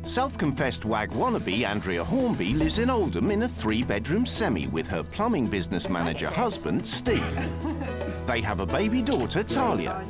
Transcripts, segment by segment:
Self-confessed WAG Wannabe Andrea Hornby lives in Oldham in a 3-bedroom semi with her plumbing business manager husband, Steve. They have a baby daughter, Talia.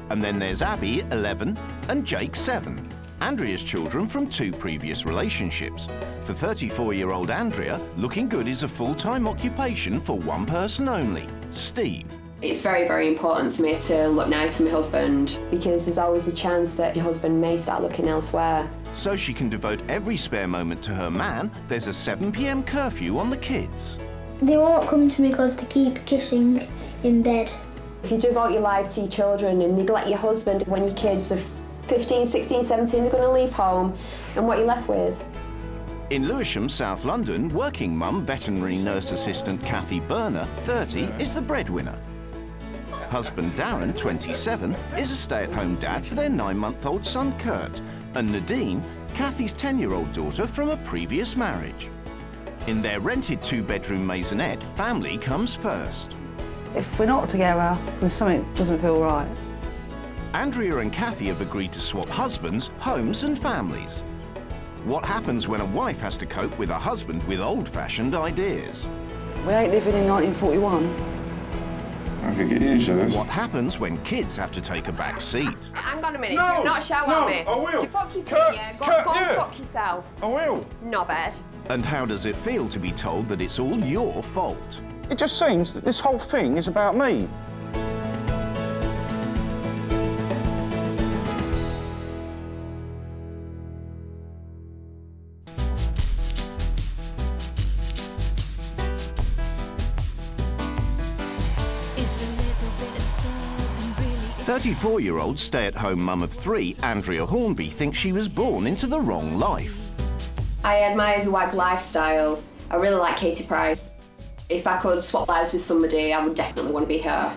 And then there's Abby, 11, and Jake, 7. Andrea's children from 2 previous relationships. For 34-year-old Andrea, looking good is a full-time occupation for one person only, Steve. It's very, very important to me to look nice to my husband, because there's always a chance that your husband may start looking elsewhere. So she can devote every spare moment to her man, there's a 7 p.m. curfew on the kids. They won't come to me because they keep kissing in bed. If you devote your life to your children and neglect your husband, when your kids are 15, 16, 17, they're going to leave home, and what are you left with? In Lewisham, South London, working mum, veterinary nurse assistant Kathy Burner, 30, is the breadwinner. Husband Darren, 27, is a stay-at-home dad for their 9-month-old son Kurt, and Nadine, Kathy's 10-year-old daughter from a previous marriage. In their rented 2-bedroom maisonette, family comes first. If we're not together, then something doesn't feel right. Andrea and Kathy have agreed to swap husbands, homes and families. What happens when a wife has to cope with a husband with old-fashioned ideas? We ain't living in 1941. I could get used to this. What happens when kids have to take a back seat? Hang on a minute, No, do not shout no, at me. I will. Do fuck you Kurt, yeah? Kurt, Go and yeah. fuck yourself. I will. Not bad. And how does it feel to be told that it's all your fault? It just seems that this whole thing is about me. It's a little bit absurd and really 34-year-old stay-at-home mum of 3, Andrea Hornby, thinks she was born into the wrong life. I admire the WAG lifestyle. I really like Katie Price. If I could swap lives with somebody, I would definitely want to be her.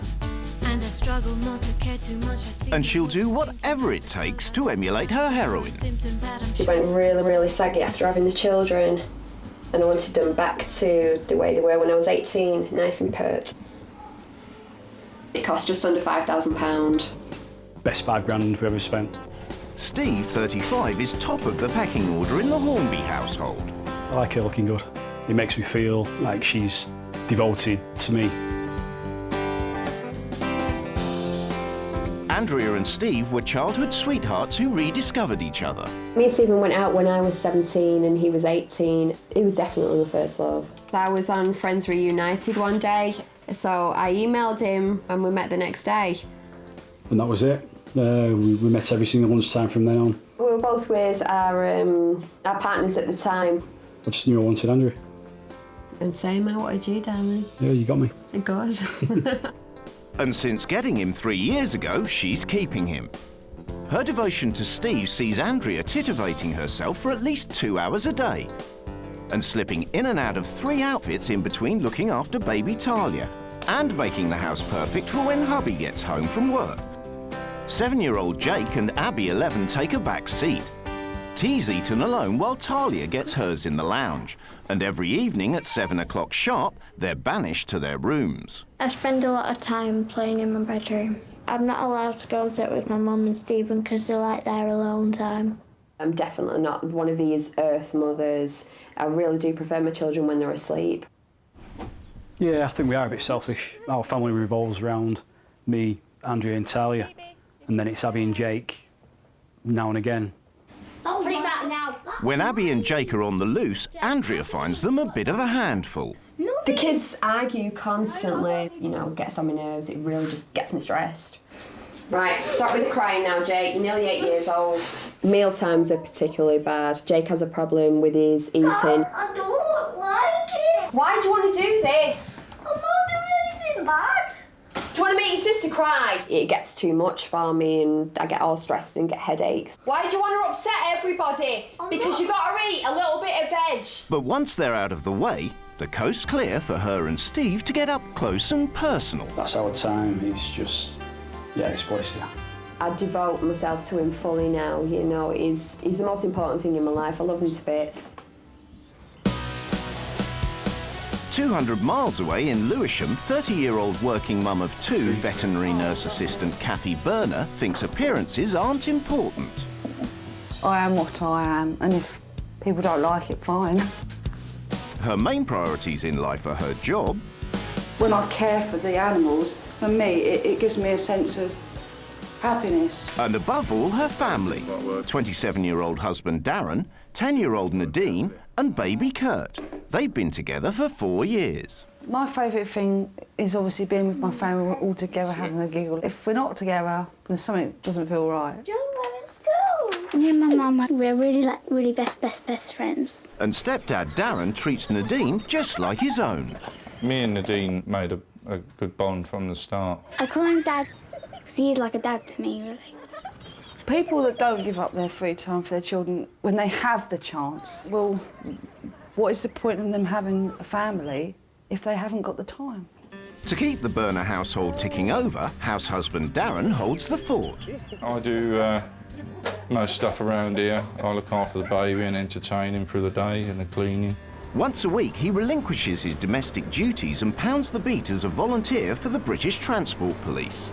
and I struggle not to care too much. I see And she'll do whatever it takes to emulate her heroine. symptom that I'm She went really, really saggy after having the children, and I wanted them back to the way they were when I was 18, nice and pert. It cost just under £5,000. Best £5,000 we ever spent. Steve, 35, is top of the pecking order in the Hornby household. I like her looking good. It makes me feel like she's devoted to me. Andrea and Steve were childhood sweethearts who rediscovered each other. Me and Stephen went out when I was 17 and he was 18. It was definitely the first love. I was on Friends Reunited one day, so I emailed him and we met the next day. And that was it. We met every single lunchtime from then on. We were both with our partners at the time. I just knew I wanted Andrea. And same, I wanted you, darling. Yeah, you got me. God. And since getting him 3 years ago, she's keeping him. Her devotion to Steve sees Andrea titivating herself for at least 2 hours a day and slipping in and out of 3 outfits in between looking after baby Talia and making the house perfect for when hubby gets home from work. 7-year-old Jake and Abby, 11, take a back seat. Tea's eaten alone while Talia gets hers in the lounge. And every evening at 7 o'clock sharp, they're banished to their rooms. I spend a lot of time playing in my bedroom. I'm not allowed to go and sit with my mum and Stephen because they like their alone time. I'm definitely not one of these earth mothers. I really do prefer my children when they're asleep. Yeah, I think we are a bit selfish. Our family revolves around me, Andrea and Talia. And then it's Abby and Jake now and again. Don't put it back now. When Abby and Jake are on the loose, Andrea finds them a bit of a handful. The kids argue constantly, you know, gets on my nerves. It really just gets me stressed. Right, stop with the crying now, Jake. You're nearly 8 years old. Meal times are particularly bad. Jake has a problem with his eating. I don't like it. Why do you want to do this? I'm not doing anything bad. Do you want to make your sister cry? It gets too much for me and I get all stressed and get headaches. Why do you want to upset everybody? Because you got to eat a little bit of veg. But once they're out of the way, the coast's clear for her and Steve to get up close and personal. That's our time. It's just, yeah, it's bliss, yeah. I devote myself to him fully now, you know. He's the most important thing in my life. I love him to bits. 200 miles away in Lewisham, 30-year-old working mum of 2, veterinary nurse assistant Kathy Burner, thinks appearances aren't important. I am what I am, and if people don't like it, fine. Her main priorities in life are her job. When I care for the animals, for me, it gives me a sense of happiness. And above all, her family. 27-year-old husband Darren, 10-year-old Nadine, and baby Kurt. They've been together for 4 years. My favourite thing is obviously being with my family, we're all together having a giggle. If we're not together, then something doesn't feel right. Do you want to go to school? Me and my mum, we're really best friends. And stepdad Darren treats Nadine just like his own. Me and Nadine made a good bond from the start. I call him Dad because he is like a dad to me, really. People that don't give up their free time for their children when they have the chance, well, what is the point in them having a family if they haven't got the time? To keep the Burner household ticking over, house husband Darren holds the fort. I do most stuff around here. I look after the baby and entertain him through the day and the cleaning. Once a week, he relinquishes his domestic duties and pounds the beat as a volunteer for the British Transport Police.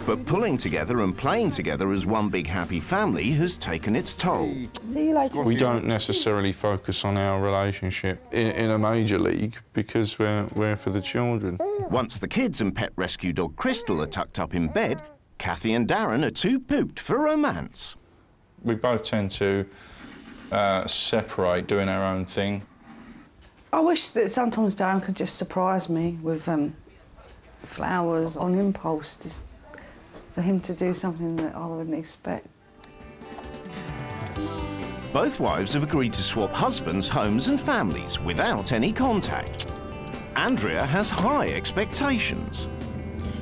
But pulling together and playing together as one big happy family has taken its toll. See you later. We don't necessarily focus on our relationship in a major league because we're for the children. Once the kids and pet rescue dog Crystal are tucked up in bed, Kathy and Darren are too pooped for romance. We both tend to separate, doing our own thing. I wish that sometimes Darren could just surprise me with flowers on impulse, just for him to do something that I wouldn't expect. Both wives have agreed to swap husbands, homes and families without any contact. Andrea has high expectations.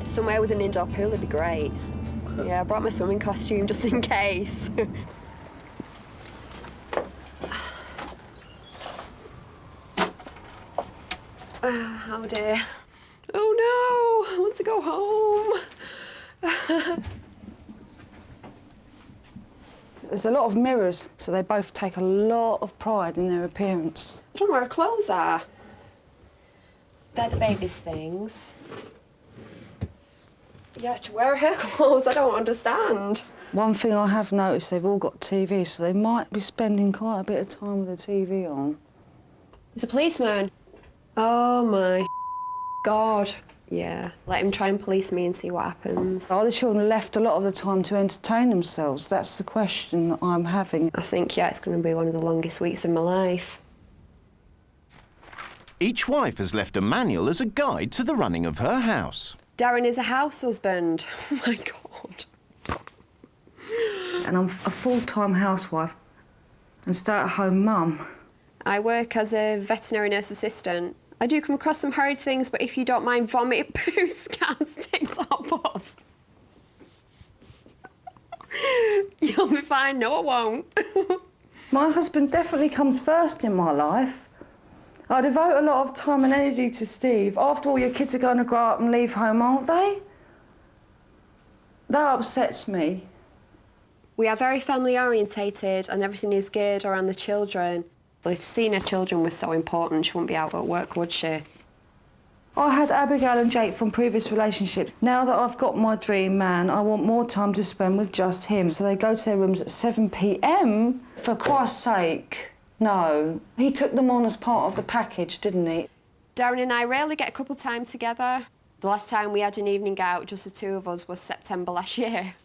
Somewhere with an indoor pool would be great. Yeah, I brought my swimming costume just in case. Oh dear. Oh no, I want to go home. There's a lot of mirrors, so they both take a lot of pride in their appearance. I don't know where her clothes are. They're the baby's things. Yeah, to wear her clothes, I don't understand. One thing I have noticed, they've all got TV, so they might be spending quite a bit of time with the TV on. There's a policeman. Oh my God. Yeah, let him try and police me and see what happens. Are the children left a lot of the time to entertain themselves? That's the question that I'm having. I think, yeah, it's going to be one of the longest weeks of my life. Each wife has left a manual as a guide to the running of her house. Darren is a house husband. Oh my God. And I'm a full-time housewife and stay-at-home mum. I work as a veterinary nurse assistant. I do come across some horrid things, but if you don't mind vomit, poo, scans, ticks or pus, you'll be fine. No, I won't. My husband definitely comes first in my life. I devote a lot of time and energy to Steve. After all, your kids are going to grow up and leave home, aren't they? That upsets me. We are very family orientated and everything is geared around the children. Well, if seeing her children was so important, she wouldn't be out at work, would she? I had Abigail and Jake from previous relationships. Now that I've got my dream man, I want more time to spend with just him. So they go to their rooms at 7 p.m. For Christ's sake, no. He took them on as part of the package, didn't he? Darren and I rarely get a couple time together. The last time we had an evening out, just the two of us, was September last year.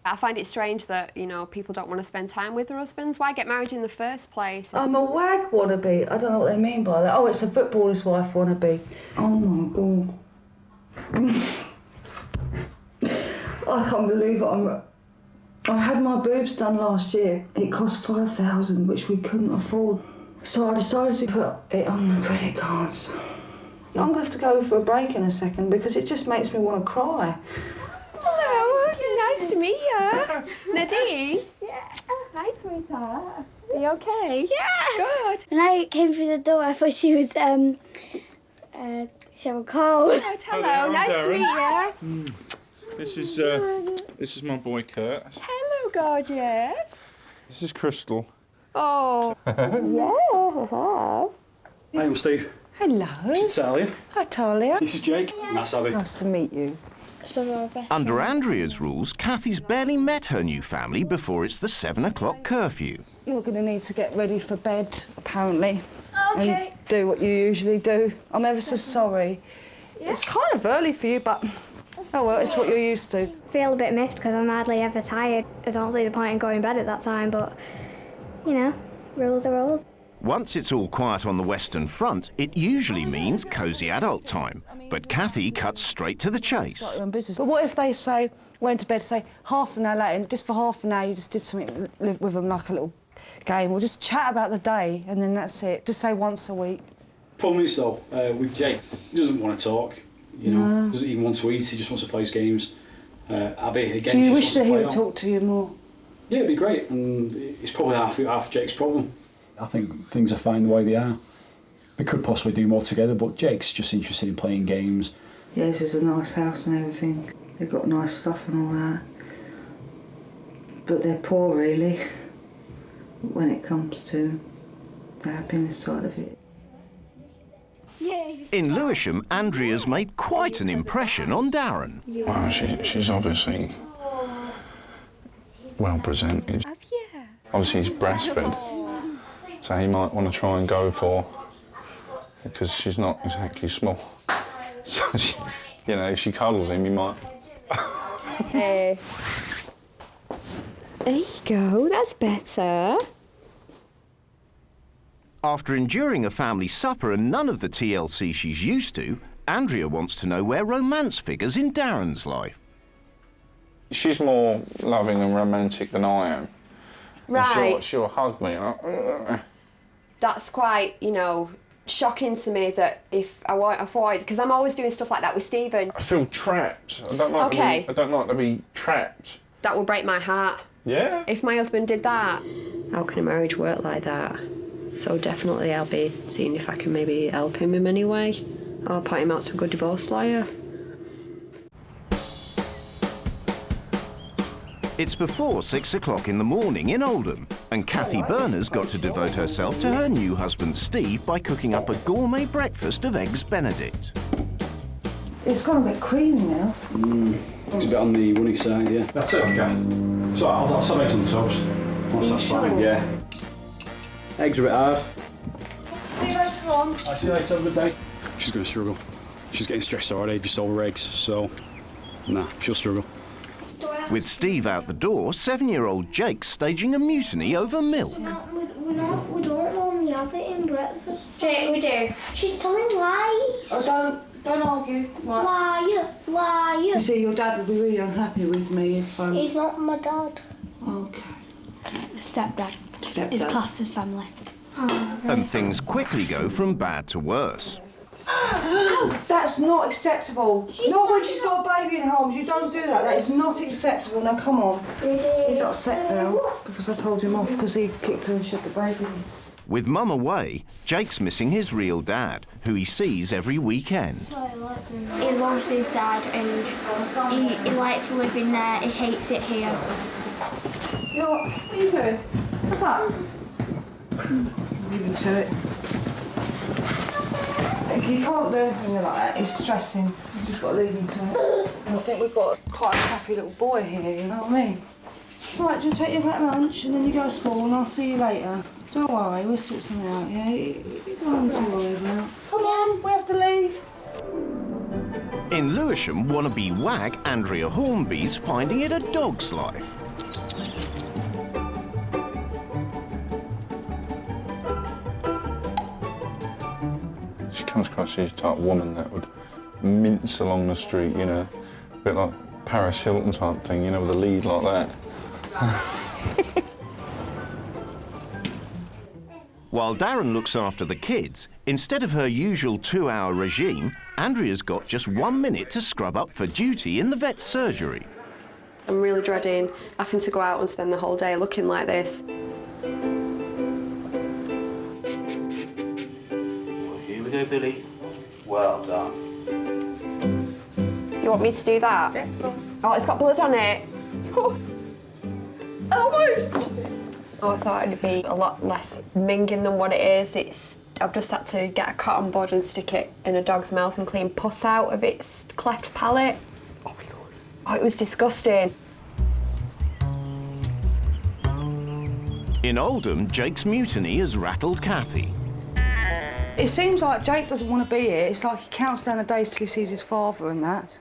I find it strange that, you know, people don't want to spend time with their husbands. Why get married in the first place? I'm a WAG wannabe. I don't know what they mean by that. Oh, it's a footballer's wife wannabe. Oh, my God. I can't believe it. I had my boobs done last year. It cost $5,000, which we couldn't afford. So I decided to put it on the credit cards. I'm going to have to go for a break in a second because it just makes me want to cry. Hello, nice to meet you. Nadine? Yeah. Hi, sweetheart. Are you okay? Yeah. Good. When I came through the door, I thought she was she had a cold. Good. Hello, nice to meet you. This is my boy Kurt. Hello, gorgeous. This is Crystal. Oh. Yeah. Hey, Steve. Hello. This is Talia. Hi, Talia. This is Jake. Nice, Abby. Nice to meet you. some of our best Under friends. Andrea's rules, Kathy's barely met her new family before it's the 7 o'clock curfew. You're going to need to get ready for bed, apparently. Okay. And do what you usually do. I'm ever so sorry. Yeah. It's kind of early for you, but oh well, it's what you're used to. I feel a bit miffed because I'm hardly ever tired. I don't see the point in going to bed at that time, but, you know, rules are rules. Once it's all quiet on the Western Front, it usually means cosy adult time. But Kathy cuts straight to the chase. Like your own business. But what if they say, went to bed, say, half an hour later, and just for half an hour you just did something, live with them like a little game, or just chat about the day, and then that's it. Just say once a week. Problem is, though, with Jake, he doesn't want to talk, you know, doesn't even want to eat, he just wants to play his games. Abby, again, do you she wish just that he would wants to play talk to you more? Yeah, it'd be great, and it's probably half Jake's problem. I think things are fine the way they are. We could possibly do more together, but Jake's just interested in playing games. Yeah, this is a nice house and everything. They've got nice stuff and all that. But they're poor, really, when it comes to the happiness side of it. In Lewisham, Andrea's made quite an impression on Darren. Well, she's obviously well presented. Obviously, he's breastfed, so he might want to try and go for, because she's not exactly small. So, you know, if she cuddles him, he might. Hey. There you go, that's better. After enduring a family supper and none of the TLC she's used to, Andrea wants to know where romance figures in Darren's life. She's more loving and romantic than I am. Right. And she'll hug me. That's quite, you know, shocking to me that if I want to avoid, because I'm always doing stuff like that with Stephen. I feel trapped. I don't like to be trapped. That would break my heart. Yeah? If my husband did that. How can a marriage work like that? So definitely I'll be seeing if I can maybe help him in any way, or point him out to a good divorce lawyer. It's before 6 o'clock in the morning in Oldham, and Kathy Berner's got to devote herself to her new husband Steve by cooking up a gourmet breakfast of Eggs Benedict. It's gone a bit creamy now. It's a bit on the runny side, yeah. That's it, okay. So I'll have some eggs on the toast. Once that's fine, yeah. Eggs are a bit hard. See you later on. I'll see you later, have a good day. She's going to struggle. She's getting stressed already just over eggs, so nah, she'll struggle. With Steve out the door, 7-year-old Jake's staging a mutiny over milk. We don't normally have it in breakfast. Jake, we do. She's telling lies. Oh, don't argue. Right. Liar. You see, your dad will be really unhappy with me if He's not my dad. Okay. Stepdad. Stepdad. It's classed as family. And things quickly go from bad to worse. That's not acceptable. Not when she's got a baby in her arms. You don't do that. That is not acceptable. Now, come on. He's upset now because I told him off because he kicked her and shot the baby. With Mum away, Jake's missing his real dad, who he sees every weekend. He loves his dad and he likes living there. He hates it here. You know what are you doing? What's that? Leave him to it. He can't do anything like that. He's stressing. You've just got to leave him to it. And I think we've got quite a happy little boy here, you know what I mean? Right, do you take you back lunch and then you go to school and I'll see you later. Don't worry, we'll sort something out, yeah? You've got nothing to worry about. Come on, we have to leave. In Lewisham, wannabe WAG Andrea Hornby's finding it a dog's life. She comes across as the type of woman that would mince along the street, you know, a bit like Paris Hilton type thing, you know, with a lead like that. While Darren looks after the kids, instead of her usual 2-hour regime, Andrea's got just 1 minute to scrub up for duty in the vet's surgery. I'm really dreading having to go out and spend the whole day looking like this. Here we go, Billy. Well done. You want me to do that? Yeah. Oh, it's got blood on it. Oh, I thought it'd be a lot less minging than what it is. I've just had to get a cotton bud and stick it in a dog's mouth and clean pus out of its cleft palate. Oh my God. Oh, it was disgusting. In Oldham, Jake's mutiny has rattled Kathy. It seems like Jake doesn't want to be here. It's like he counts down the days till he sees his father and that.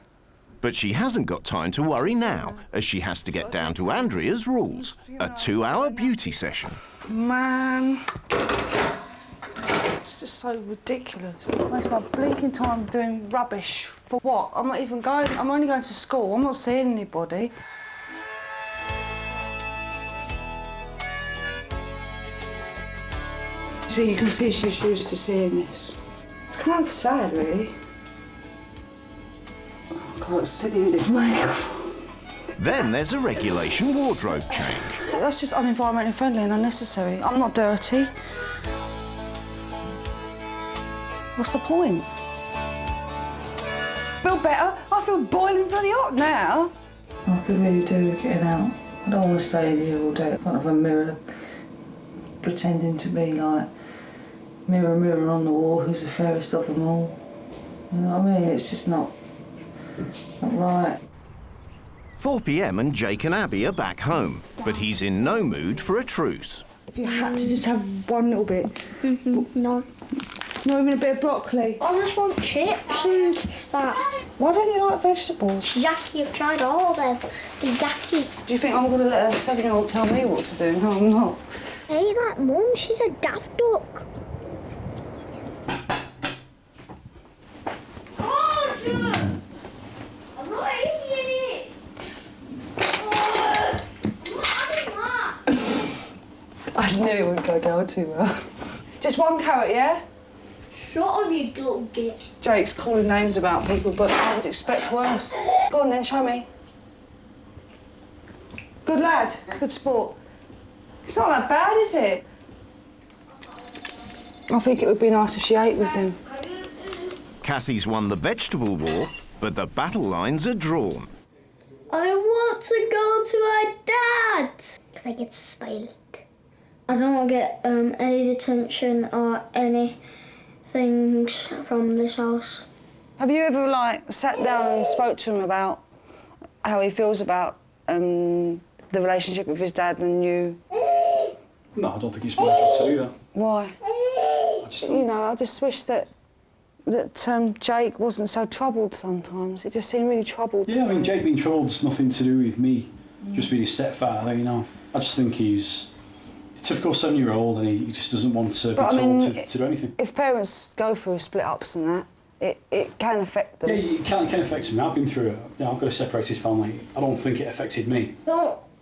But she hasn't got time to worry now, as she has to get down to Andrea's rules, a 2-hour beauty session. Man, it's just so ridiculous. I waste my blinking time doing rubbish. For what? I'm not even going, I'm only going to school. I'm not seeing anybody. So you can see she's used to seeing this. It's kind of sad, really. I can't sit here with this makeup. Then there's a regulation wardrobe change. That's just unenvironmentally friendly and unnecessary. I'm not dirty. What's the point? Feel better? I feel boiling bloody hot now. I could really do with getting out. I don't want to stay here all day in front of a mirror, pretending to be like, mirror, mirror on the wall, who's the fairest of them all? You know what I mean? It's just not right. 4 p.m. and Jake and Abby are back home, but he's in no mood for a truce. If you had to just have one little bit. No. Not even a bit of broccoli. I just want chips and that. Why don't you like vegetables? Yaki, I've tried all of them. The yaki. Do you think I'm going to let a 7-year-old tell me what to do? No, I'm not. Hey, that mum, she's a daft duck. Oh, dude. I'm not eating it. Oh, I'm not having that. I knew it wouldn't go down too well. Just one carrot, yeah? Shut up, you little git. Jake's calling names about people, but I would expect worse. Go on then, show me. Good lad, good sport. It's not that bad, is it? I think it would be nice if she ate with them. Kathy's won the vegetable war, but the battle lines are drawn. I want to go to my dad. Because I get spoiled. I don't want to get any detention or any things from this house. Have you ever, like, sat down and spoke to him about how he feels about the relationship with his dad and you? No, I don't think it's my job to do that. Why? I just wish that Jake wasn't so troubled sometimes. It just seemed really troubled. Yeah, I mean, Jake being troubled's nothing to do with me just being his stepfather, you know. I just think he's a typical 7-year-old and he just doesn't want to be told to do anything. If parents go through split-ups and that, it can affect them. Yeah, it can affect me. I've been through it. You know, I've got a separated family. I don't think it affected me.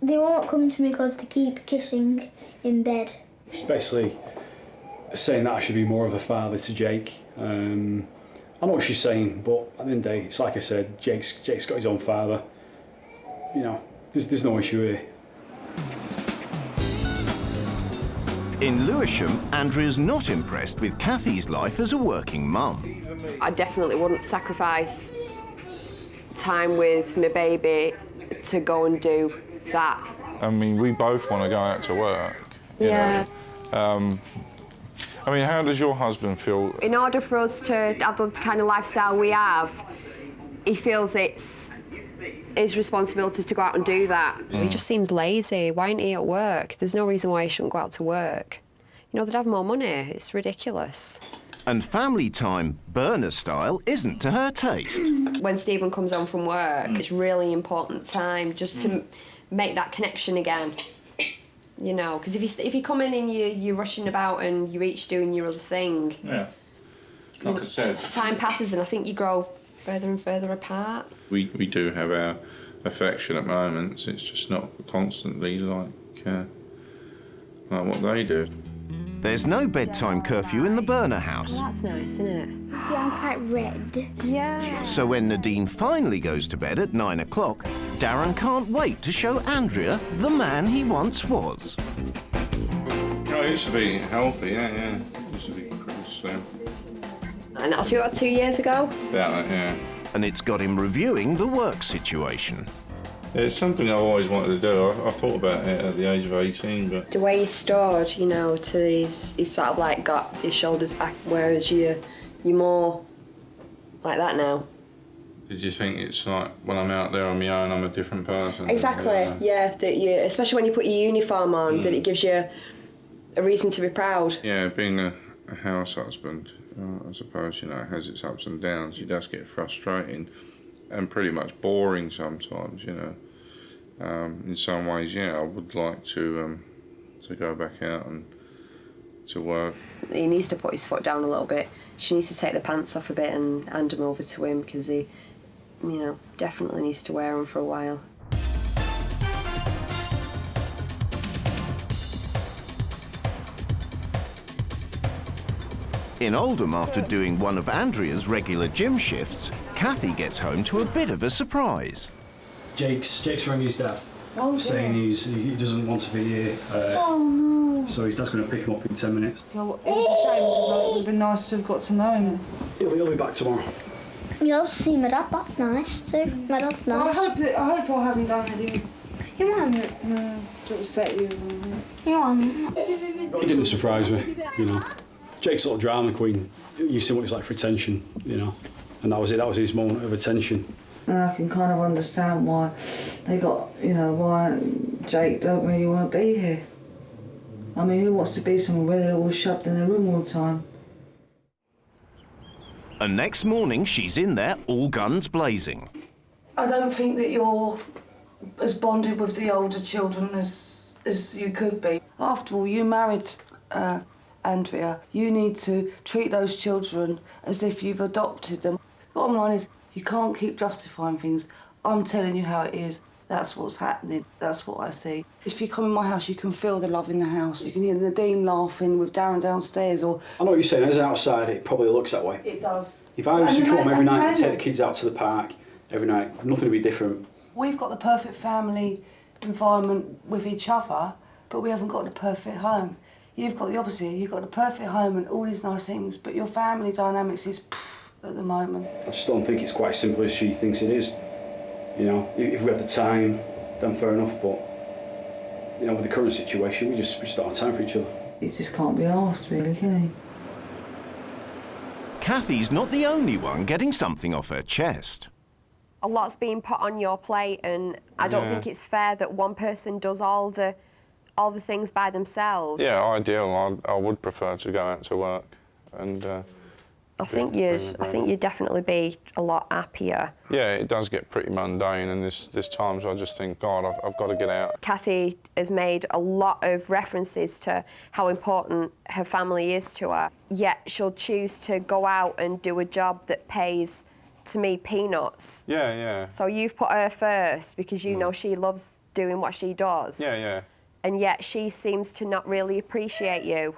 They won't come to me because they keep kissing in bed. She's basically saying that I should be more of a father to Jake. I know what she's saying, but at the end of the day, it's like I said, Jake's got his own father. You know, there's no issue here. In Lewisham, Andrea's not impressed with Kathy's life as a working mum. I definitely wouldn't sacrifice time with my baby to go and do that. I mean, we both want to go out to work. You know? I mean, how does your husband feel? In order for us to have the kind of lifestyle we have, he feels it's his responsibility to go out and do that. He just seems lazy. Why isn't he at work? There's no reason why he shouldn't go out to work. You know, they'd have more money. It's ridiculous. And family time, burner style, isn't to her taste. When Stephen comes home from work, it's really important time just to make that connection again. You know, because if you come in and you're rushing about and you're each doing your other thing, yeah, like I said, time passes and I think you grow further and further apart. We do have our affectionate moments. It's just not constantly like what they do. There's no bedtime curfew in the burner house. Well, that's nice, isn't it? See, I'm quite red. Yeah. So when Nadine finally goes to bed at 9 o'clock, Darren can't wait to show Andrea the man he once was. Oh, he used to be healthy, yeah. He used to be pretty slim. And that's about 2 years ago? About that, yeah. And it's got him reviewing the work situation. It's something I've always wanted to do. I thought about it at the age of 18, but... The way he's stored, you know, he's sort of like got his shoulders back, whereas you're more like that now. Did you think it's like when I'm out there on my own, I'm a different person? Exactly, yeah. That you, especially when you put your uniform on, that it gives you a reason to be proud. Yeah, being a house husband, I suppose, has its ups and downs. It does get frustrating and pretty much boring sometimes, In some ways, yeah, I would like to go back out and to work. He needs to put his foot down a little bit. She needs to take the pants off a bit and hand them over to him, because he, definitely needs to wear them for a while. In Oldham, after doing one of Andrea's regular gym shifts, Kathy gets home to a bit of a surprise. Jake's rang his dad, saying he doesn't want to be here. Oh no! So his dad's going to pick him up in 10 minutes. Well, it was a shame because it would have been nice to have got to know him. He'll be back tomorrow. You'll see my dad. That's nice too. My dad's nice. I hope I haven't done anything. You haven't. No, to upset you. You haven't. It didn't surprise me, Jake's a little drama queen. You've seen what it's like for attention, and that was it. That was his moment of attention. And I can kind of understand why they got, why Jake don't really want to be here. I mean, who wants to be somewhere where they're all shoved in a room all the time? And next morning, she's in there, all guns blazing. I don't think that you're as bonded with the older children as you could be. After all, you married Andrea. You need to treat those children as if you've adopted them. Bottom line is, you can't keep justifying things. I'm telling you how it is. That's what's happening. That's what I see. If you come in my house, you can feel the love in the house. You can hear Nadine laughing with Darren downstairs, or... I know what you're saying. As an outsider, it probably looks that way. It does. If I was to come home every night and take the kids out to the park every night, nothing would be different. We've got the perfect family environment with each other, but we haven't got the perfect home. You've got the opposite. You've got the perfect home and all these nice things, but your family dynamics is at the moment. I just don't think it's quite as simple as she thinks it is. If we had the time, then fair enough, but with the current situation, we just don't have time for each other. He just can't be asked, really, can he? Kathy's not the only one getting something off her chest. A lot's being put on your plate, and I don't think it's fair that one person does all the things by themselves. Yeah, ideal. I would prefer to go out to work, and I think you'd definitely be a lot happier. Yeah, it does get pretty mundane, and there's times I just think, God, I've got to get out. Kathy has made a lot of references to how important her family is to her, yet she'll choose to go out and do a job that pays, to me, peanuts. Yeah, yeah. So you've put her first because you know she loves doing what she does. Yeah, yeah. And yet she seems to not really appreciate you.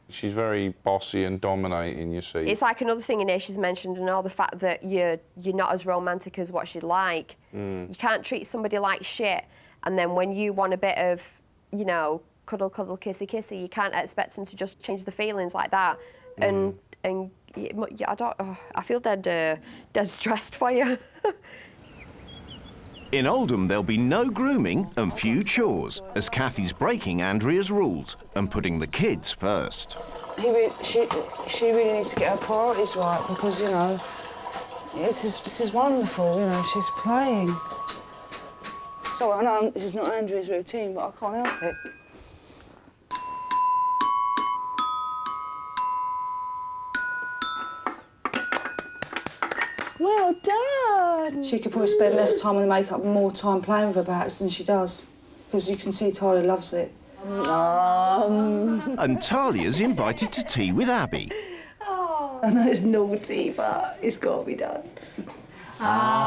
She's very bossy and dominating, you see. It's like another thing in here she's mentioned, and all the fact that you're not as romantic as what she'd like. You can't treat somebody like shit, and then when you want a bit of, cuddle, cuddle, kissy, kissy, you can't expect them to just change the feelings like that. And I feel dead stressed for you. In Oldham, there'll be no grooming and few chores, as Kathy's breaking Andrea's rules and putting the kids first. She really needs to get her priorities right, because, this is wonderful, she's playing. So I know this is not Andrea's routine, but I can't help it. Well done! She could probably spend less time on the makeup and more time playing with her, perhaps, than she does. Because you can see Talia loves it. And Talia's invited to tea with Abby. Oh. I know it's naughty, but it's got to be done. Oh,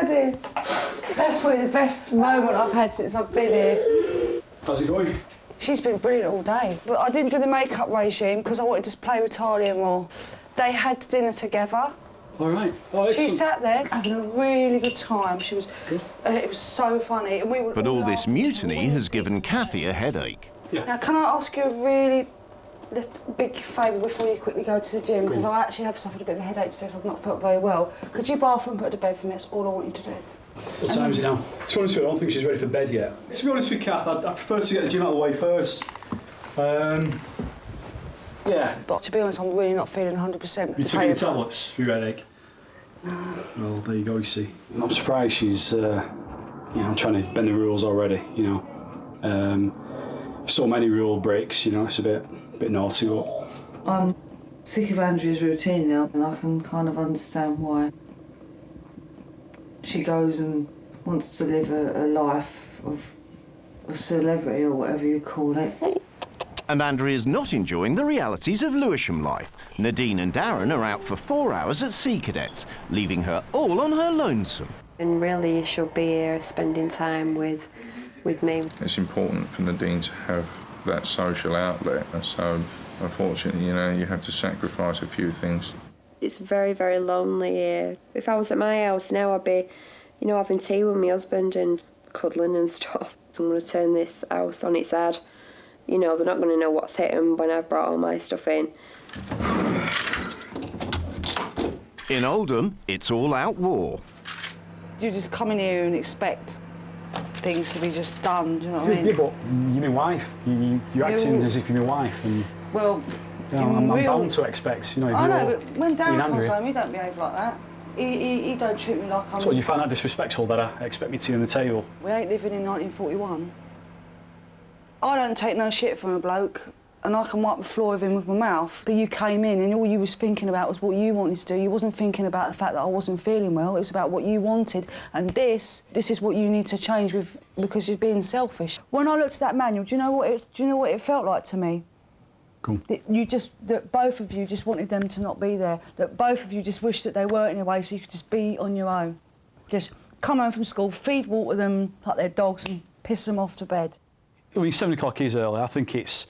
dear. That's probably the best moment I've had since I've been here. How's it going? She's been brilliant all day. But I didn't do the makeup regime because I wanted to play with Talia more. They had dinner together. All right. Oh, excellent. She sat there having a really good time. She was good. It was so funny. And we were But all this mutiny has given Kathy a headache. Yeah. Now, can I ask you a really big favour before you quickly go to the gym? Because I actually have suffered a bit of a headache today, so I've not felt very well. Could you bath and put her to bed for me? That's all I want you to do. What time is it now? To be honest with you, I don't think she's ready for bed yet. To be honest with Kath, I prefer to get the gym out of the way first. Yeah. But to be honest, I'm really not feeling 100%. You took any tablets for your headache? No. Well, there you go, you see. I'm surprised she's, you know, trying to bend the rules already, you know. So many rule breaks, you know, it's a bit naughty, but... I'm sick of Andrea's routine now, and I can kind of understand why. She goes and wants to live a life of a celebrity, or whatever you call it. And Andrea's not enjoying the realities of Lewisham life. Nadine and Darren are out for 4 hours at Sea Cadets, leaving her all on her lonesome. And really, you should be here spending time with me. It's important for Nadine to have that social outlet, and so unfortunately, you know, you have to sacrifice a few things. It's very, very lonely here. If I was at my house now, I'd be, you know, having tea with my husband and cuddling and stuff. So I'm going to turn this house on its head. You know, they're not going to know what's hit them when I've brought all my stuff in. In Oldham, it's all-out war. You just come in here and expect things to be just done, do you know what I mean? Yeah, but you're my wife. You're acting as if you're my wife, and... Well, you know, I'm bound to expect, you know, if I know, you're but when Darren comes Andrea, home, he don't behave like that. He don't treat me like I'm... So you find that disrespectful that I expect me to on the table? We ain't living in 1941. I don't take no shit from a bloke, and I can wipe the floor with him with my mouth. But you came in and all you was thinking about was what you wanted to do. You wasn't thinking about the fact that I wasn't feeling well. It was about what you wanted. And this is what you need to change with, because you're being selfish. When I looked at that manual, do you know what it felt like to me? Cool. That both of you just wanted them to not be there. That both of you just wished that they weren't in a way so you could just be on your own. Just come home from school, feed water them like they're dogs and piss them off to bed. I mean, 7 o'clock is early. I think it's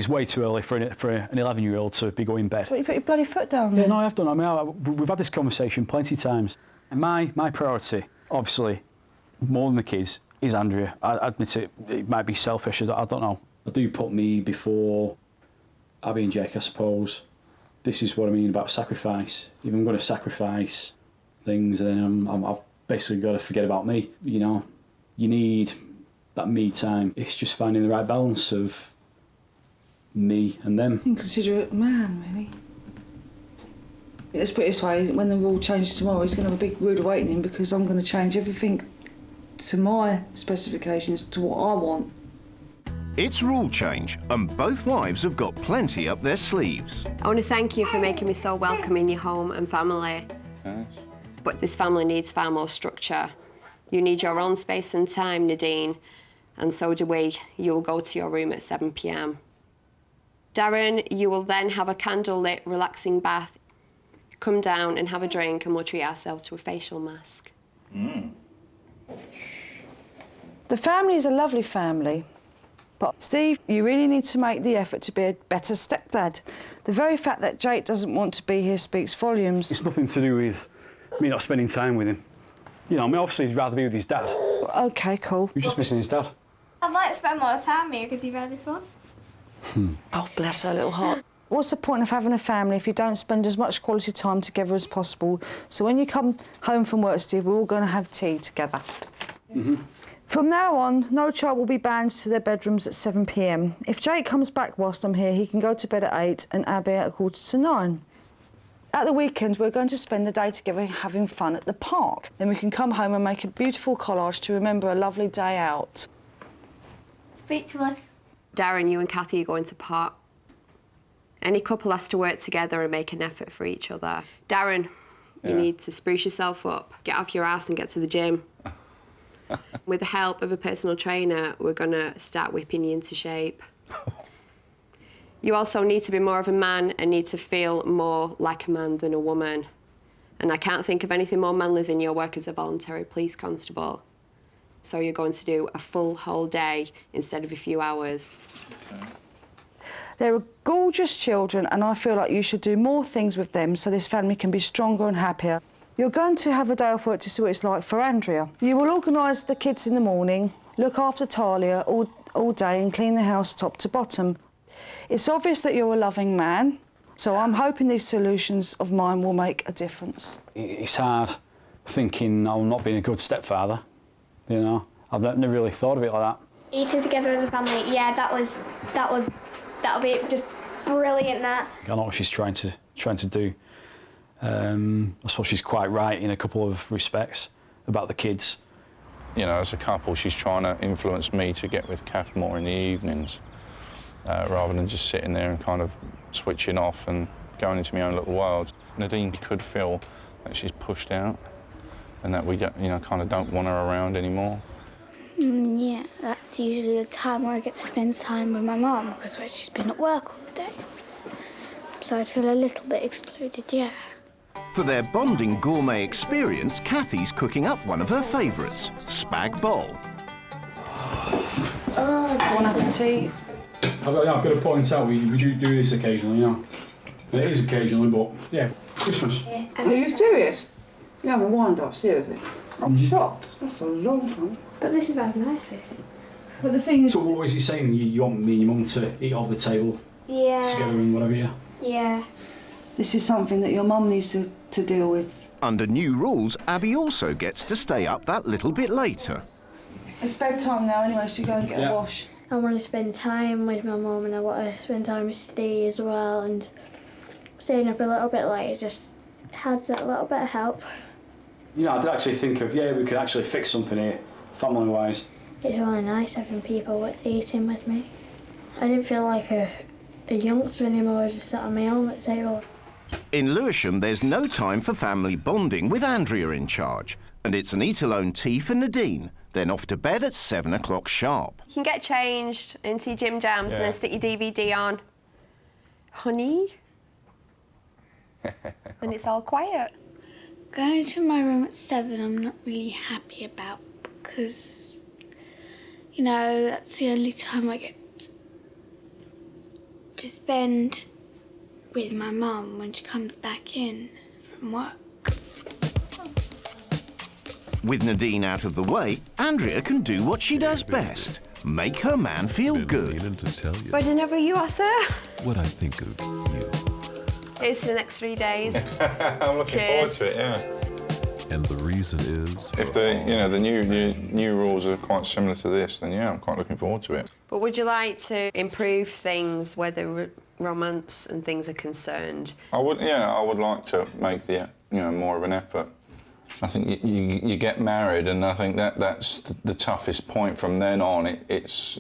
way too early for an 11-year-old to be going to bed. But you put your bloody foot down. Yeah, no, I have done. I mean, we've had this conversation plenty of times. And my priority, obviously, more than the kids, is Andrea. I admit it might be selfish. I don't know. I do put me before Abby and Jake, I suppose. This is what I mean about sacrifice. If I'm going to sacrifice things, then I've basically got to forget about me. You know, you need that me time. It's just finding the right balance of me and them. Inconsiderate man, really. Let's put it this way, when the rule changes tomorrow, he's going to have a big rude awakening because I'm going to change everything to my specifications, to what I want. It's rule change, and both wives have got plenty up their sleeves. I want to thank you for making me so welcome in your home and family. Thanks. But this family needs far more structure. You need your own space and time, Nadine, and so do we. You will go to your room at 7 p.m. Darren, you will then have a candle-lit, relaxing bath. Come down and have a drink, and we'll treat ourselves to a facial mask. The family is a lovely family. But, Steve, you really need to make the effort to be a better stepdad. The very fact that Jake doesn't want to be here speaks volumes. It's nothing to do with me not spending time with him. You know, I mean, obviously he'd rather be with his dad. OK, cool. You're just missing his dad. I'd like to spend more time here because you've had fun. Oh, bless her little heart. What's the point of having a family if you don't spend as much quality time together as possible? So when you come home from work, Steve, we're all going to have tea together. From now on, no child will be banned to their bedrooms at 7 p.m. If Jake comes back whilst I'm here, he can go to bed at 8 and Abby at 8:45. At the weekend, we're going to spend the day together having fun at the park. Then we can come home and make a beautiful collage to remember a lovely day out. Speechless. Darren, you and Kathy are going to part. Any couple has to work together and make an effort for each other. Darren, you need to spruce yourself up, get off your ass and get to the gym. With the help of a personal trainer, we're going to start whipping you into shape. You also need to be more of a man and need to feel more like a man than a woman. And I can't think of anything more manly than your work as a voluntary police constable. So you're going to do a full whole day instead of a few hours. Okay. They're gorgeous children and I feel like you should do more things with them so this family can be stronger and happier. You're going to have a day off work to see what it's like for Andrea. You will organise the kids in the morning, look after Talia all day and clean the house top to bottom. It's obvious that you're a loving man, so I'm hoping these solutions of mine will make a difference. It's hard thinking I'm not being a good stepfather, you know. I've never really thought of it like that. Eating together as a family, yeah, that'll be just brilliant, that. I know what she's trying to do. I suppose she's quite right in a couple of respects about the kids. You know, as a couple, she's trying to influence me to get with Kath more in the evenings, rather than just sitting there and kind of switching off and going into my own little world. Nadine could feel that she's pushed out and that we don't, you know, kind of don't want her around anymore. Yeah, that's usually the time where I get to spend time with my mum, because she's been at work all day. So I'd feel a little bit excluded, yeah. For their bonding gourmet experience, Kathy's cooking up one of her favourites, spag bol. Bon appetit. I've got to point out, we do this occasionally, you know. It is occasionally, but yeah, Christmas. Are you serious? You haven't wind up, seriously? I'm shocked. That's a long time. But this is about nice. But the thing is... So what was he saying? You want me and your mum to eat off the table together and whatever, yeah? Yeah. This is something that your mum needs to deal with. Under new rules, Abby also gets to stay up that little bit later. It's bedtime now anyway, so you go and get a wash. I want to spend time with my mum, and I want to spend time with Steve as well, and staying up a little bit later just adds that little bit of help. You know, I did actually think of, we could actually fix something here, family-wise. It's really nice having people eating with me. I didn't feel like a youngster anymore, I just sat on my own at the table. In Lewisham, there's no time for family bonding with Andrea in charge, and it's an eat-alone tea for Nadine, then off to bed at 7 o'clock sharp. You can get changed into your gym jams and then stick your DVD on. Honey? And it's all quiet. Going to my room at 7 I'm not really happy about, because, you know, that's the only time I get to spend with my mum when she comes back in from work. With Nadine out of the way, Andrea can do what she does best, make her man feel good. To tell you Ready whenever you are, sir. what I think of you. It's the next 3 days. I'm looking forward to it, yeah. And the reason is... If the new rules are quite similar to this, then yeah, I'm quite looking forward to it. But would you like to improve things whether romance and things are concerned? I would like to make the more of an effort. I think you get married, and I think that's the toughest point. From then on, it's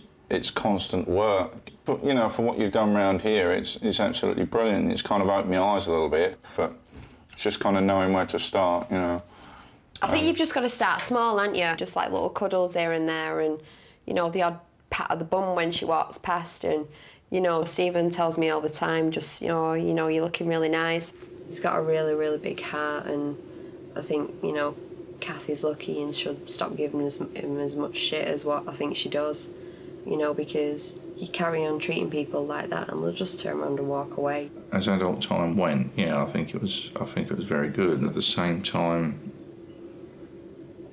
constant work. But for what you've done around here, it's absolutely brilliant. It's kind of opened my eyes a little bit, but it's just kind of knowing where to start. I think you've just got to start small, haven't you? Just like little cuddles here and there, and the odd pat of the bum when she walks past, and Stephen tells me all the time, just you're looking really nice. He's got a really, really big heart, and I think Kathy's lucky and should stop giving him as much shit as what I think she does. Because you carry on treating people like that, and they'll just turn around and walk away. As adult time went, I think it was very good. And at the same time,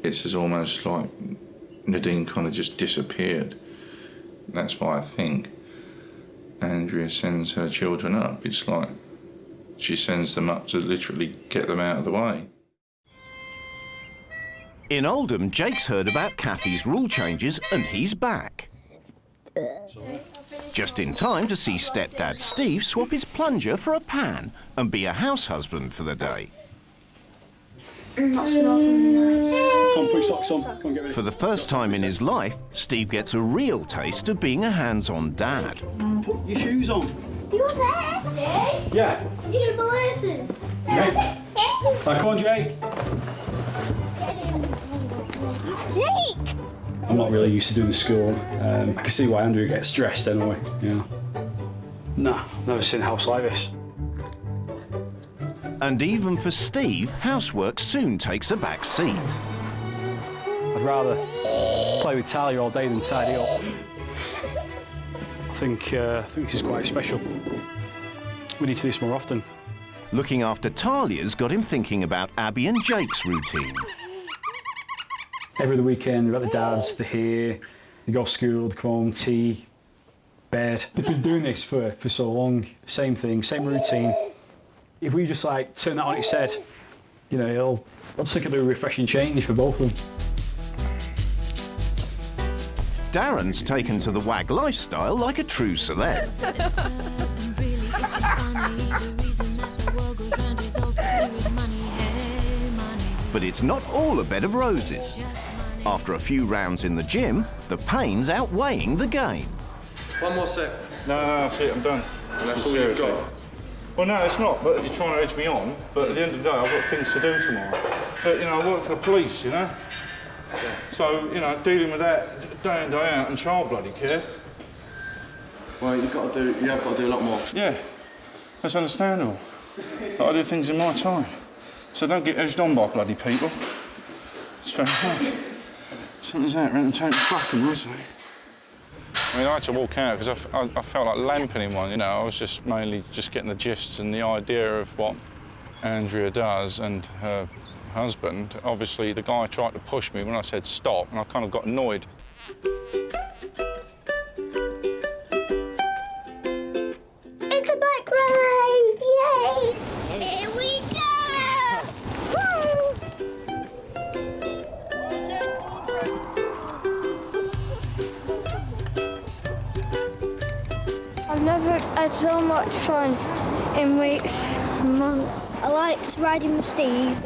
it's almost like Nadine kind of just disappeared. That's why I think Andrea sends her children up. It's like she sends them up to literally get them out of the way. In Oldham, Jake's heard about Kathy's rule changes and he's back. Just in time to see stepdad Steve swap his plunger for a pan and be a house husband for the day. That smells nice. Come on, put your socks on. Come on, get ready. For the first time in his life, Steve gets a real taste of being a hands-on dad. Put your shoes on. You there? Yeah. You do molasses. Right, come on, Jake. Jake! I'm not really used to doing school. I can see why Andrea gets stressed anyway, Nah, never seen a house like this. And even for Steve, housework soon takes a back seat. I'd rather play with Talia all day than tidy up. I think this is quite special. We need to do this more often. Looking after Talia's got him thinking about Abby and Jake's routine. Every other weekend, they're at the dad's, they're here, they go to school, they come home, tea, bed. They've been doing this for so long, same thing, same routine. If we just turn that on its head, I'll just think it'll be a refreshing change for both of them. Darren's taken to the WAG lifestyle like a true celeb. funny. The reason that the world goes round is all to do with money. Hey, money. But it's not all a bed of roses. After a few rounds in the gym, the pain's outweighing the gain. One more set. No, that's it, I'm done. And that's all you've got? Well, no, it's not, but you're trying to edge me on. But at the end of the day, I've got things to do tomorrow. But, you know, I work for the police, you know? Yeah. So, you know, dealing with that day in, day out and child bloody care. Well, you have got to do a lot more. Yeah, that's understandable. But I do things in my time. So don't get edged on by bloody people. It's fair enough. Something's out, right? Take the fucking was I mean, I had to walk out because I felt like lamping in one, you know. I was just mainly just getting the gist and the idea of what Andrea does and her husband. Obviously, the guy tried to push me when I said stop, and I kind of got annoyed. It's a bike ride! Yay! Here we go! Woo! I've never had so much fun in weeks and months. I liked riding with Steve,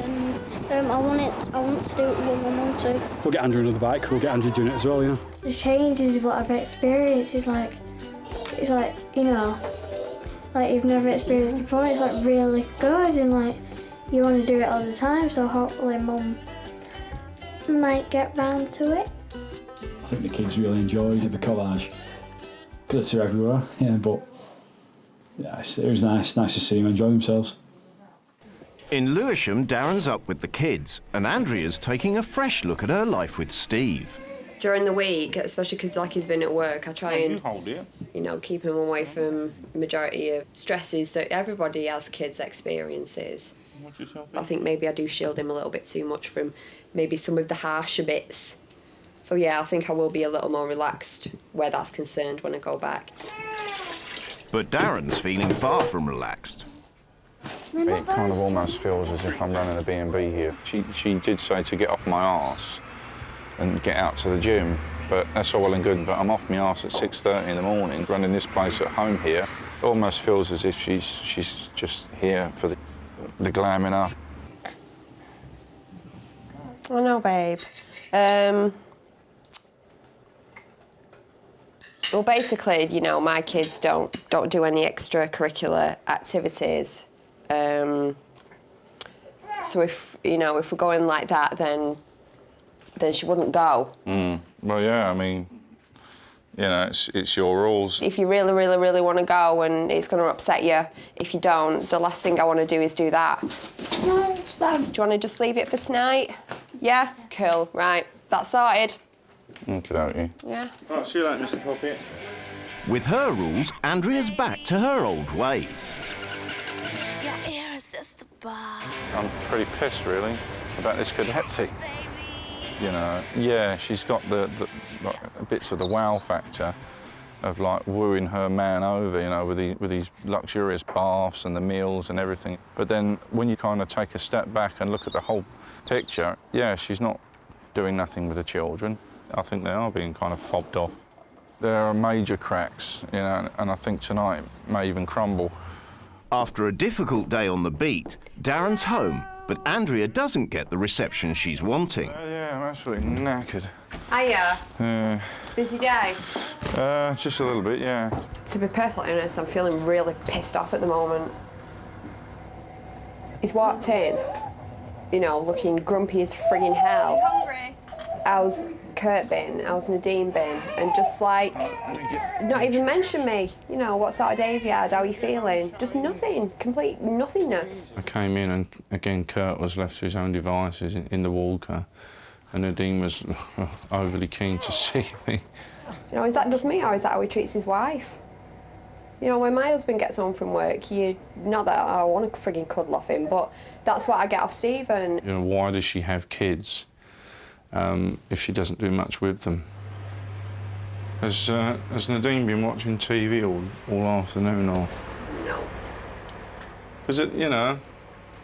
and I want to do it with my mum too. We'll get Andrew another bike. We'll get Andrew doing it as well, you know. The changes what I've experienced is like, you know, like you've never experienced before. It's like really good, and like you want to do it all the time. So hopefully, Mum might get round to it. I think the kids really enjoyed the collage. Glitter everywhere, yeah, but yeah, it was nice to see them enjoy themselves. In Lewisham, Darren's up with the kids, and Andrea's taking a fresh look at her life with Steve. During the week, especially because like he's been at work, I try and you know, keep him away from majority of stresses that everybody as kids experiences. But I think maybe I do shield him a little bit too much from maybe some of the harsher bits. So yeah, I think I will be a little more relaxed where that's concerned when I go back. But Darren's feeling far from relaxed. It kind of almost feels as if I'm running a B&B here. She did say to get off my arse and get out to the gym, but that's all well and good, but I'm off my arse at 6:30 in the morning, running this place at home here. It almost feels as if she's just here for the glamming up. Oh no, babe. Well, basically, you know, my kids don't do any extracurricular activities. So if we're going like that, then she wouldn't go. Well, yeah, I mean, you know, it's your rules. If you really, really, really want to go and it's going to upset you, if you don't, the last thing I want to do is do that. No, it's fine. Do you want to just leave it for tonight? Yeah? Cool, right. That's sorted. Okey-dokey. Yeah. Right, see you later, Mr. Poppy. With her rules, Andrea's back to her old ways. Your irresistible. I'm pretty pissed, really, about this cadet thing. You know, yeah, she's got the like, bits of the wow factor of, like, wooing her man over, you know, with these luxurious baths and the meals and everything. But then when you kind of take a step back and look at the whole picture, yeah, she's not doing nothing with the children. I think they are being kind of fobbed off. There are major cracks, you know, and I think tonight may even crumble. After a difficult day on the beat, Darren's home, but Andrea doesn't get the reception she's wanting. Yeah, I'm absolutely knackered. Hiya. Busy day? Just a little bit, yeah. To be perfectly honest, I'm feeling really pissed off at the moment. He's walked in, you know, looking grumpy as friggin' hell. Are you hungry? How's Kurt been? How's Nadine been? And just like, not even mention me. You know, what sort of day have you had? How are you feeling? Just nothing, complete nothingness. I came in and again Kurt was left to his own devices in the walker, and Nadine was overly keen to see me. You know, is that just me or is that how he treats his wife? You know, when my husband gets home from work, not that I want to frigging cuddle off him, but that's what I get off Stephen. You know, why does she have kids if she doesn't do much with them? Has Nadine been watching TV all afternoon or? No. Because, you know,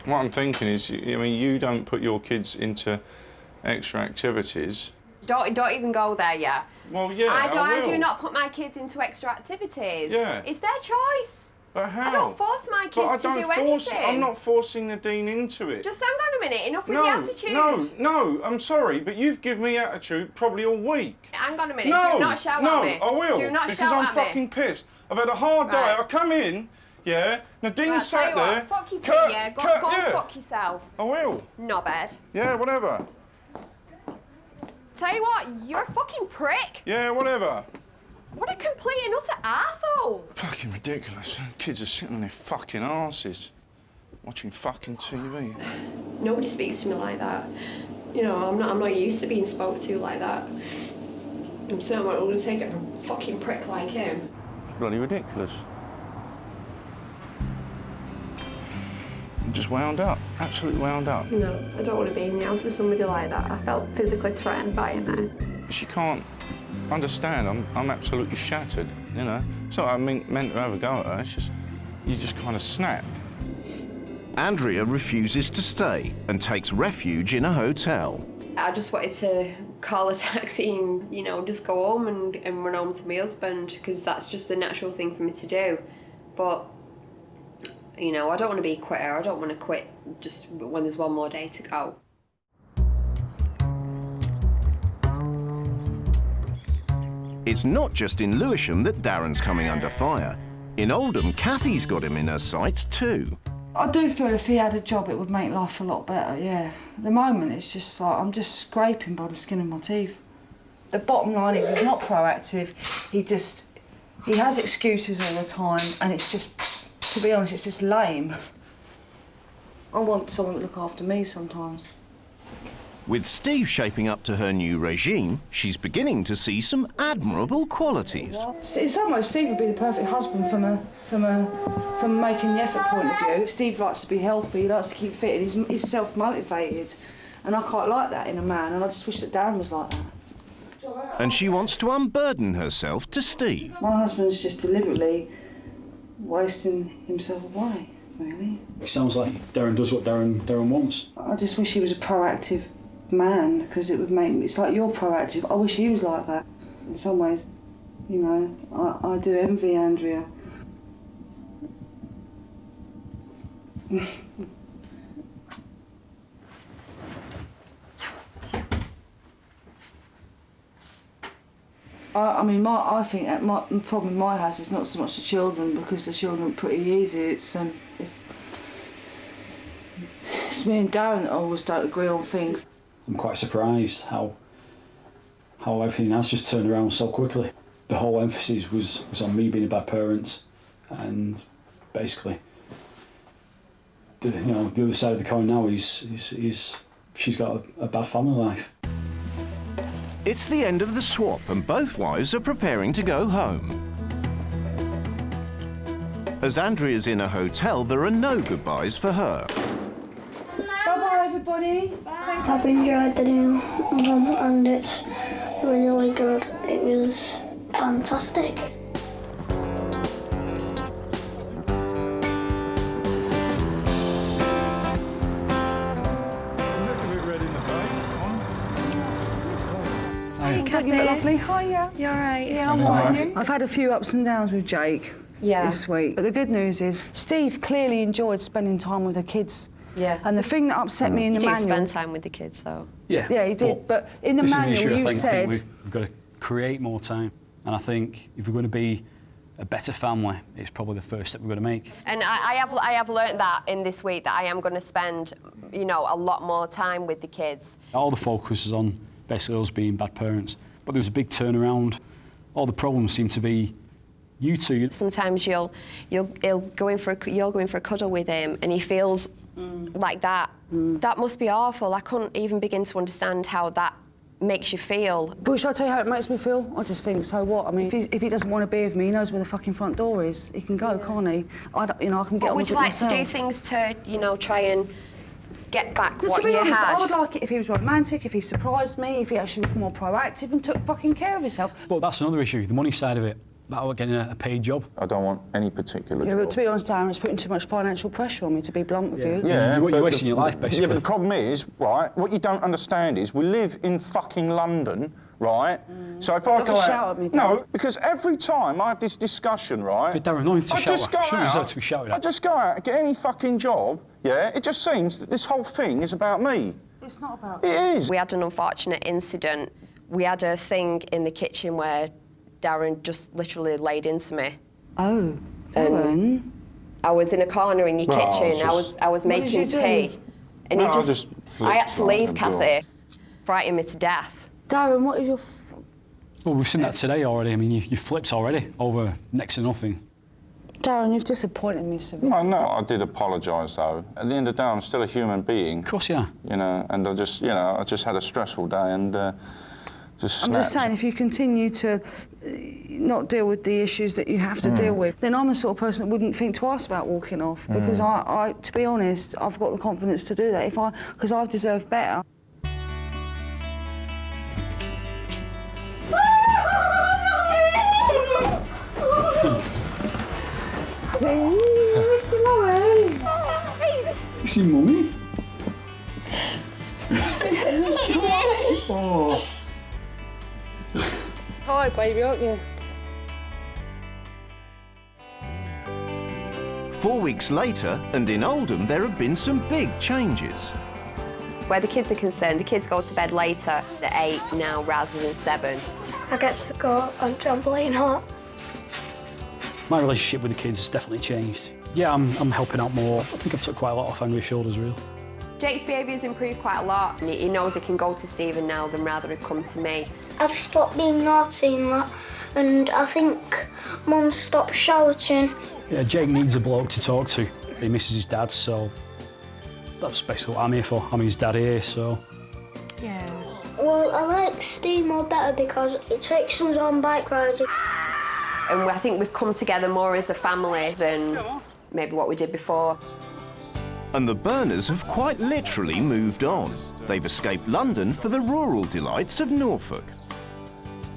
what I'm thinking is, I mean, you don't put your kids into extra activities. Don't even go there yet. Well, yeah, I will. do not put my kids into extra activities. Yeah. It's their choice. But how? I don't force my kids to do anything. I'm not forcing Nadine into it. Just hang on a minute, enough with the attitude. No, I'm sorry, but you've given me attitude probably all week. Hang on a minute, do not shout at me. No, I will. Do not because shout I'm at me. fucking pissed. I've had a hard day. I come in, yeah, Nadine sat there. Fuck you too, yeah. Go and fuck yourself. I will. Knobhead. Yeah, whatever. Tell you what, you're a fucking prick. Yeah, whatever. What a complete and utter arsehole. Fucking ridiculous. Kids are sitting on their fucking arses, watching fucking TV. Nobody speaks to me like that. You know, I'm not used to being spoke to like that. I'm certainly not going to take it from a fucking prick like him. Bloody ridiculous. I'm just wound up, absolutely wound up. No, I don't want to be in the house with somebody like that. I felt physically threatened by him there. She can't understand. I'm absolutely shattered, you know. It's not I meant to have a go at her, it's just, you just kind of snap. Andrea refuses to stay and takes refuge in a hotel. I just wanted to call a taxi and, you know, just go home and run home to my husband, because that's just the natural thing for me to do. But, you know, I don't want to be a quitter. I don't want to quit just when there's one more day to go. It's not just in Lewisham that Darren's coming under fire. In Oldham, Kathy's got him in her sights too. I do feel if he had a job, it would make life a lot better, yeah. At the moment, it's just like, I'm just scraping by the skin of my teeth. The bottom line is, he's not proactive. He has excuses all the time, and it's just, to be honest, it's just lame. I want someone to look after me sometimes. With Steve shaping up to her new regime, she's beginning to see some admirable qualities. In some ways, Steve would be the perfect husband from making the effort point of view. Steve likes to be healthy, he likes to keep fit, and he's self-motivated. And I quite like that in a man, and I just wish that Darren was like that. And she wants to unburden herself to Steve. My husband's just deliberately wasting himself away, really. It sounds like Darren does what Darren wants. I just wish he was a proactive man, because it would make me, it's like you're proactive. I wish he was like that. In some ways, you know, I do envy Andrea. I think that the problem in my house is not so much the children, because the children are pretty easy. It's me and Darren that always don't agree on things. I'm quite surprised how everything has just turned around so quickly. The whole emphasis was on me being a bad parent, and basically, the other side of the coin now is she's got a bad family life. It's the end of the swap and both wives are preparing to go home. As Andrea's in a hotel, there are no goodbyes for her. Bye-bye, everybody. I've enjoyed the new album and it's really good. It was fantastic. Don't you look lovely? Hiya. You're right. Yeah, I'm alright. I've had a few ups and downs with Jake this week. But the good news is, Steve clearly enjoyed spending time with the kids. Yeah. And the thing that upset me in the manual... You do spend time with the kids, though. Yeah. Yeah, he did. But in the manual, you said... We've got to create more time. And I think if we're going to be a better family, it's probably the first step we've got to make. And I have learned that in this week, that I am going to spend, you know, a lot more time with the kids. All the focus is on basically us being bad parents. But there was a big turnaround. All the problems seem to be you two. Sometimes you're going for a cuddle with him, and he feels like that. That must be awful. I couldn't even begin to understand how that makes you feel. But shall I tell you how it makes me feel? I just think, so what? I mean, if he doesn't want to be with me, he knows where the fucking front door is. He can go, can't he? I can get on with it myself. Would you like to do things to, you know, try and get back Well, what to be you honest, had? I would like it if he was romantic, if he surprised me, if he actually was more proactive and took fucking care of himself. But that's another issue, the money side of it. About getting a paid job. I don't want any particular Yeah, job. but to be honest, Darren, it's putting too much financial pressure on me, to be blunt with you. Yeah, you're wasting your life, basically. Yeah, but the problem is, right, what you don't understand is we live in fucking London, right? So if I Doesn't go out... shout at me, no, Dad. because every time I have this discussion, right? But Darren, no need to I shout just at. go Shouldn't deserve out, to be shouted I at. just go out and get any fucking job, yeah? It just seems that this whole thing is about me. It's not about... It is. We had an unfortunate incident. We had a thing in the kitchen where Darren just literally laid into me. Oh, Darren? I was in a corner in your Well, kitchen. I was What did making you do? tea, and No, I he just I had to flipped leave, right on the Kathy. Frightened me to death. Darren, what is your... Well, we've seen that today already. I mean, you flipped already over next to nothing. Darren, you've disappointed me severely. No, I did apologise though. At the end of the day, I'm still a human being. Of course, yeah. You know, and I just had a stressful day and just snapped. I'm just saying, if you continue to not deal with the issues that you have to deal with, then I'm the sort of person that wouldn't think twice about walking off, because I, to be honest, I've got the confidence to do that because I've deserved better. Mr. Murray! You see Mummy? Oh. Hi, baby, aren't you? 4 weeks later, and in Oldham, there have been some big changes. Where the kids are concerned, the kids go to bed later at 8 now rather than 7. I get to go on trampoline a lot. My relationship with the kids has definitely changed. Yeah, I'm helping out more. I think I've took quite a lot off Andrea's shoulders, really. Jake's behaviour's improved quite a lot. He knows he can go to Stephen now than rather than come to me. I've stopped being naughty and that, and I think Mum stopped shouting. Yeah, Jake needs a bloke to talk to. He misses his dad, so that's basically what I'm here for. I'm his dad here, so... Yeah. Well, I like Steve more better because it takes us on bike rides. And I think we've come together more as a family than maybe what we did before. And the Burners have quite literally moved on. They've escaped London for the rural delights of Norfolk.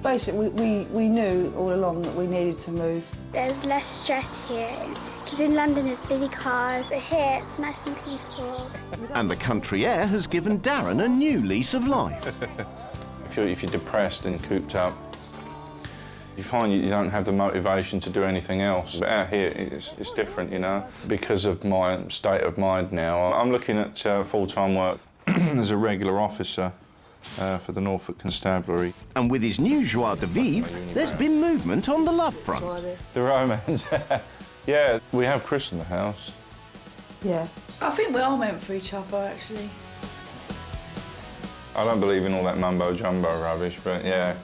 Basically, we knew all along that we needed to move. There's less stress here, because in London there's busy cars, but here it's nice and peaceful. And the country air has given Darren a new lease of life. If you're depressed and cooped up, you find you don't have the motivation to do anything else. But out here, it's different, you know. Because of my state of mind now, I'm looking at full-time work as a regular officer for the Norfolk Constabulary. And with his new joie de vivre, there's been movement on the love front. The romance. Yeah, we have Chris in the house. Yeah. I think we're all meant for each other, actually. I don't believe in all that mumbo-jumbo rubbish, but yeah.